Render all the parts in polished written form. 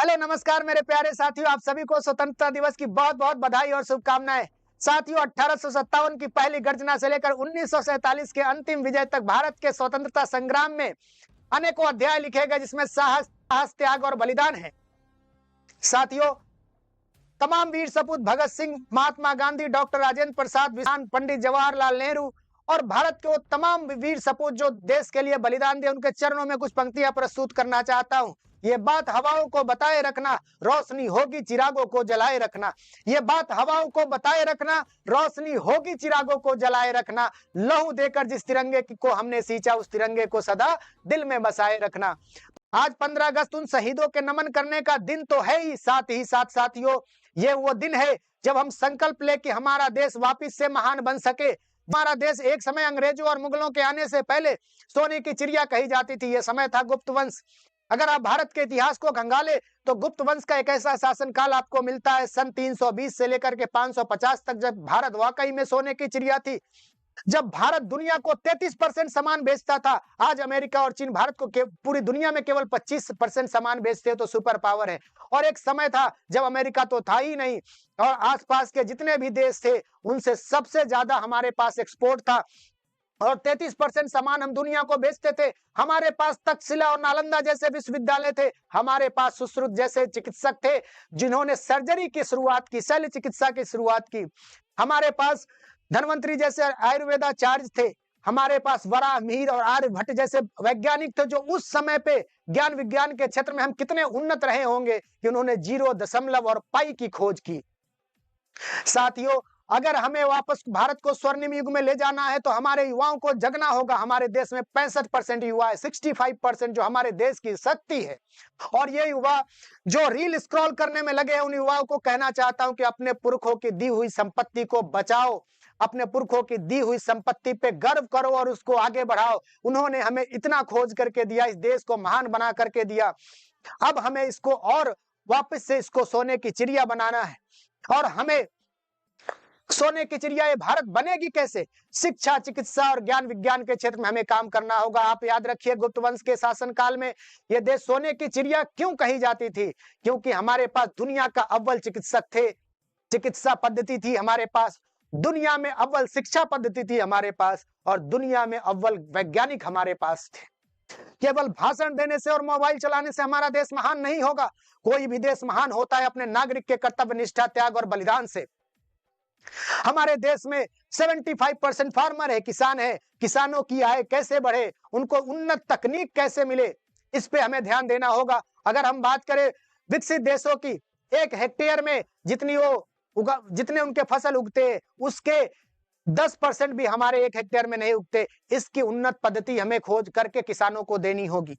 Hello नमस्कार मेरे प्यारे साथियों, आप सभी को स्वतंत्रता दिवस की बहुत बहुत बधाई और शुभकामनाएं। साथियों, 1857 की पहली गर्जना से लेकर 1947 के अंतिम विजय तक भारत के स्वतंत्रता संग्राम में अनेकों अध्याय लिखे गए, जिसमें साहस, त्याग और बलिदान है। साथियों, तमाम वीर सपूत भगत सिंह, महात्मा गांधी, डॉक्टर राजेंद्र प्रसाद, पंडित जवाहरलाल नेहरू और भारत के वो तमाम वीर सपूत जो देश के लिए बलिदान दिए, उनके चरणों में कुछ पंक्तियां प्रस्तुत करना चाहता हूं। ये बात हवाओं को बताए रखना, रोशनी होगी चिरागों को जलाए रखना। ये बात हवाओं को बताए रखना, रोशनी होगी चिरागों को जलाए रखना। लहू देकर जिस तिरंगे को हमने सींचा, उस तिरंगे को सदा दिल में बसाए रखना। आज 15 अगस्त उन शहीदों के नमन करने का दिन तो है ही, साथ ही साथ साथियों, ये वो दिन है जब हम संकल्प ले कि हमारा देश वापिस से महान बन सके। हमारा देश एक समय अंग्रेजों और मुगलों के आने से पहले सोने की चिड़िया कही जाती थी। ये समय था गुप्त वंश। अगर आप भारत के इतिहास को खंगाले तो गुप्त वंश का एक ऐसा शासनकाल आपको मिलता है सन 320 से लेकर के 550 तक, जब भारत वाकई में सोने की चिड़िया थी। जब भारत दुनिया को 33% सामान बेचता था। आज अमेरिका और चीन भारत को पूरी दुनिया में केवल 25% सामान बेचते हैं, तो सुपर पावर है। और एक समय था जब अमेरिका तो था ही नहीं, और आसपास के जितने भी देश थे उनसे सबसे ज्यादा हमारे पास एक्सपोर्ट था, और 33% सामान हम दुनिया को बेचते थे। हमारे पास तक्षशिला और नालंदा जैसे विश्वविद्यालय थे। हमारे पास सुश्रुत जैसे चिकित्सक थे जिन्होंने सर्जरी की शुरुआत की, शल्य चिकित्सा की शुरुआत की। हमारे पास धनवंतरी जैसे आयुर्वेदाचार्य थे। हमारे पास वराह मिहिर और आर्यभट्ट जैसे वैज्ञानिक थे, जो उस समय पे ज्ञान विज्ञान के क्षेत्र में हम कितने उन्नत रहे होंगे कि उन्होंने 0 दशमलव और पाई की खोज की। साथियों, अगर हमें वापस भारत को स्वर्णिम युग में ले जाना है तो हमारे युवाओं को जगना होगा। हमारे देश में 65% युवा है, 65% जो हमारे देश की शक्ति है। और ये युवा जो रील स्क्रॉल करने में लगे हैं, उन युवाओं को कहना चाहता हूं कि अपने पुरखों की दी हुई संपत्ति को बचाओ, अपने पुरखों की दी हुई संपत्ति पे गर्व करो और उसको आगे बढ़ाओ। उन्होंने हमें इतना खोज करके दिया, इस देश को महान बना करके दिया। अब हमें इसको और वापस से इसको सोने की चिड़िया बनाना है। और हमें सोने की चिड़िया ये भारत बनेगी कैसे? शिक्षा, चिकित्सा और ज्ञान विज्ञान के क्षेत्र में हमें काम करना होगा। आप याद रखिए, गुप्त वंश के शासनकाल में ये देश सोने की चिड़िया क्यों कही जाती थी? क्योंकि हमारे पास दुनिया का अव्वल चिकित्सक थे, चिकित्सा पद्धति थी हमारे पास, दुनिया में अव्वल शिक्षा पद्धति थी हमारे पास, और दुनिया में अव्वल वैज्ञानिक हमारे पास थे। केवल भाषण देने से और मोबाइल चलाने से हमारा देश महान नहीं होगा। कोई भी देश महान होता है अपने नागरिक के कर्तव्य निष्ठा, त्याग और बलिदान से। हमारे देश में 75% फार्मर है, किसान है। किसानों की आय कैसे बढ़े, उनको उन्नत तकनीक कैसे मिले, इस पे हमें ध्यान देना होगा। अगर हम बात करें विकसित देशों की, 1 हेक्टेयर में जितने उनके फसल उगते हैं, उसके 10% भी हमारे 1 हेक्टेयर में नहीं उगते। इसकी उन्नत पद्धति हमें खोज करके किसानों को देनी होगी।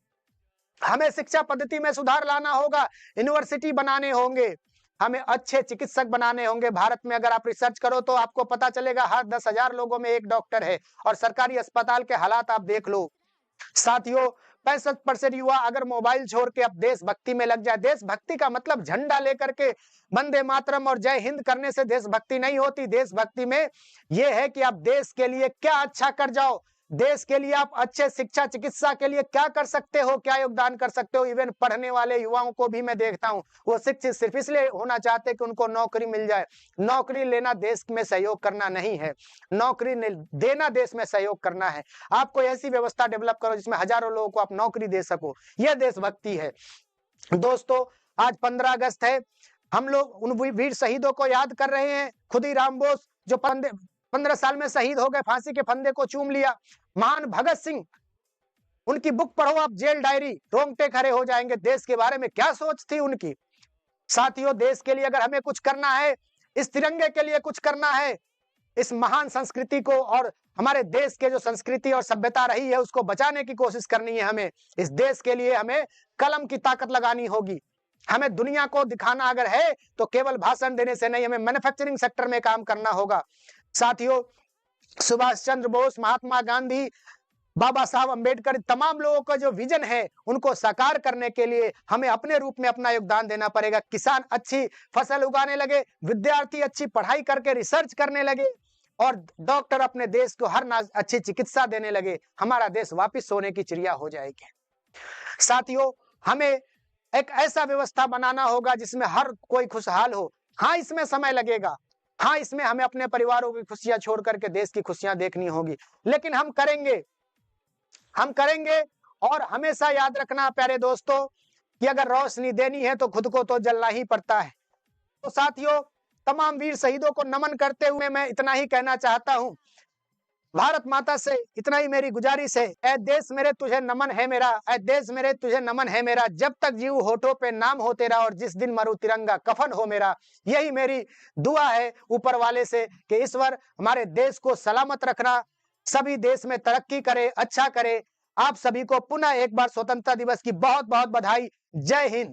हमें शिक्षा पद्धति में सुधार लाना होगा, यूनिवर्सिटी बनाने होंगे, हमें अच्छे चिकित्सक बनाने होंगे। भारत में अगर आप रिसर्च करो तो आपको पता चलेगा हर 10,000 लोगों में 1 डॉक्टर है, और सरकारी अस्पताल के हालात आप देख लो। साथियों, 65% युवा अगर मोबाइल छोड़ के अब देशभक्ति में लग जाए। देशभक्ति का मतलब झंडा लेकर के वंदे मातरम और जय हिंद करने से देशभक्ति नहीं होती। देशभक्ति में यह है कि आप देश के लिए क्या अच्छा कर जाओ, देश के लिए आप अच्छे शिक्षा चिकित्सा के लिए क्या कर सकते हो, क्या योगदान कर सकते हो। इवन पढ़ने वाले युवाओं को भी मैं देखता हूं, वो शिक्षित सिर्फ इसलिए होना चाहते हैं कि उनको नौकरी मिल जाए। नौकरी लेना देश में सहयोग करना नहीं है, नौकरी देना देश में सहयोग करना है। आपको ऐसी व्यवस्था डेवलप करो जिसमें हजारों लोगों को आप नौकरी दे सको, यह देशभक्ति है। दोस्तों, आज 15 अगस्त है, हम लोग उन वीर शहीदों को याद कर रहे हैं। खुदीराम बोस जो 15 साल में शहीद हो गए, फांसी के फंदे को चूम लिया। महान भगत सिंह, उनकी बुक पढ़ो आप, जेल डायरी, रोंगटे खड़े हो जाएंगे। देश के बारे में क्या सोच थी उनकी। साथियों, देश के लिए अगर हमें कुछ करना है, इस तिरंगे के लिए कुछ करना है, इस महान संस्कृति को और हमारे देश के जो संस्कृति और सभ्यता रही है उसको बचाने की कोशिश करनी है। हमें इस देश के लिए हमें कलम की ताकत लगानी होगी। हमें दुनिया को दिखाना अगर है तो केवल भाषण देने से नहीं, हमें मैन्युफैक्चरिंग सेक्टर में काम करना होगा। साथियों, सुभाष चंद्र बोस, महात्मा गांधी, बाबा साहब अंबेडकर, तमाम लोगों का जो विजन है उनको साकार करने के लिए हमें अपने रूप में अपना योगदान देना पड़ेगा। किसान अच्छी फसल उगाने लगे, विद्यार्थी अच्छी पढ़ाई करके रिसर्च करने लगे, और डॉक्टर अपने देश को हर अच्छी चिकित्सा देने लगे, हमारा देश वापिस सोने की चिड़िया हो जाएगी। साथियों, हमें एक ऐसा व्यवस्था बनाना होगा जिसमें हर कोई खुशहाल हो। हाँ, इसमें समय लगेगा। हाँ, इसमें हमें अपने परिवारों की खुशियाँ छोड़ कर के देश की खुशियाँ देखनी होगी। लेकिन हम करेंगे और हमेशा याद रखना प्यारे दोस्तों कि अगर रोशनी देनी है तो खुद को तो जलना ही पड़ता है। तो साथियों, तमाम वीर शहीदों को नमन करते हुए मैं इतना ही कहना चाहता हूँ, भारत माता से इतना ही मेरी गुजारिश है, ऐ देश मेरे तुझे नमन है मेरा, ऐ देश मेरे तुझे नमन है मेरा, जब तक जीऊँ होठों पे नाम हो तेरा और जिस दिन मरूँ तिरंगा कफन हो मेरा। यही मेरी दुआ है ऊपर वाले से कि ईश्वर हमारे देश को सलामत रखना, सभी देश में तरक्की करे, अच्छा करे। आप सभी को पुनः एक बार स्वतंत्रता दिवस की बहुत-बहुत बधाई। जय हिंद।